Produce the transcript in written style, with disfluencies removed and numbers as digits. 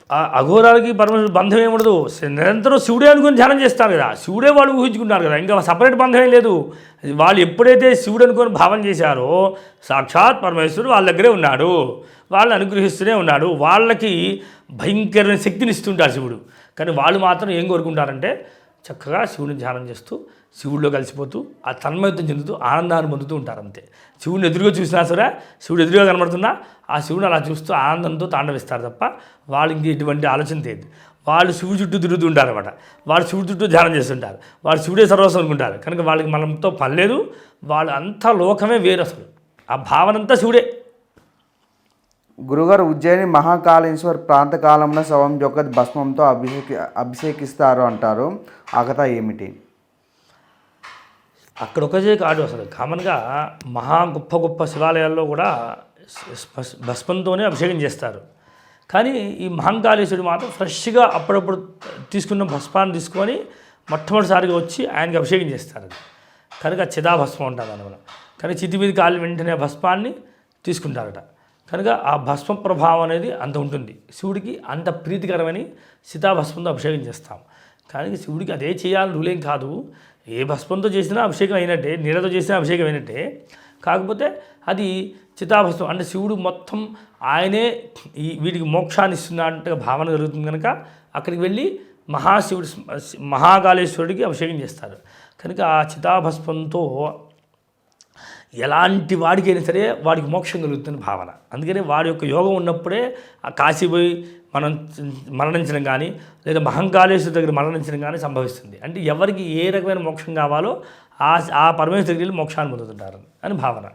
ఆ అఘోరాలకి పరమేశ్వరుడు బంధం ఏముండదు. నిరంతరం శివుడే అనుకుని ధ్యానం చేస్తారు కదా, శివుడే వాళ్ళు ఊహించుకుంటారు కదా, ఇంకా సపరేట్ బంధం ఏం లేదు. వాళ్ళు ఎప్పుడైతే శివుడు అనుకొని భావన చేశారో సాక్షాత్ పరమేశ్వరుడు వాళ్ళ దగ్గరే ఉన్నాడు, వాళ్ళని అనుగ్రహిస్తూనే ఉన్నాడు. వాళ్ళకి భయంకరమైన శక్తిని ఇస్తుంటాడు శివుడు. కానీ వాళ్ళు మాత్రం ఏం కోరుకుంటారంటే చక్కగా శివుడిని ధ్యానం చేస్తూ శివుడిలో కలిసిపోతూ ఆ తన్మయత్వం చెందుతూ ఆనందాన్ని పొందుతూ ఉంటారు అంతే. శివుడిని ఎదురుగా చూసినా సరే, శివుడు ఎదురుగా కనబడుతున్నా ఆ శివుడు అలా చూస్తూ ఆనందంతో తాండవిస్తారు తప్ప వాళ్ళకి ఎటువంటి ఆలోచన లేదు. వాళ్ళు శివుడు చుట్టూ తిరుగుతూ ఉంటారు అనమాట. వాళ్ళు శివుడి చుట్టూ ధ్యానం చేస్తుంటారు. వాళ్ళు శివుడే సర్వస్వం అనుకుంటారు. కనుక వాళ్ళకి మనతో పని లేదు. వాళ్ళు అంతా లోకమే వేరు, అసలు ఆ భావన అంతా శివుడే. గురుగారు, ఉజ్జయిని మహాకాళేశ్వర్ ప్రాంతకాలంలో శవం యొక్క భస్మంతో అభిషేకిస్తారు అంటారు, ఆ కథ ఏమిటి? అక్కడ ఒకటే కాదు, అసలు కామన్గా గొప్ప గొప్ప శివాలయాల్లో కూడా భస్మంతోనే అభిషేకం చేస్తారు. కానీ ఈ మహంకాళేశ్వరుడు మాత్రం ఫ్రెష్గా అప్పుడప్పుడు తీసుకున్న భస్మాన్ని తీసుకొని మొట్టమొదటిసారిగా వచ్చి ఆయనకి అభిషేకం చేస్తారు. కనుక చిదాభస్మం ఉంటుంది అనమాట. కానీ చితి మీద కాలి వెంటనే భస్మాన్ని తీసుకుంటారట. కనుక ఆ భస్మ ప్రభావం అనేది అంత ఉంటుంది. శివుడికి అంత ప్రీతికరమని చితాభస్మంతో అభిషేకం చేస్తాం. కానీ శివుడికి అదే చేయాలని రూలేం కాదు. ఏ భస్మంతో చేసినా అభిషేకం అయినట్టే, నీళ్ళతో చేసినా అభిషేకం అయినట్టే. కాకపోతే అది చితాభస్మం అంటే శివుడు మొత్తం ఆయనే వీటికి మోక్షాన్ని ఇస్తున్నట్టుగా భావన జరుగుతుంది. కనుక అక్కడికి వెళ్ళి మహాకాళేశ్వరుడికి అభిషేకం చేస్తారు. కనుక ఆ చితాభస్మంతో ఎలాంటి వాడికైనా సరే వాడికి మోక్షం కలుగుతుంది భావన. అందుకని వాడి యొక్క యోగం ఉన్నప్పుడే ఆ కాశీ పోయి మనం మరణించడం కానీ లేదా మహంకాళేశ్వరు దగ్గర మరణించడం కానీ సంభవిస్తుంది. అంటే ఎవరికి ఏ రకమైన మోక్షం కావాలో ఆ పరమేశ్వరుడికి వెళ్ళి మోక్షాన్ని పొందుతుంటారు అని భావన.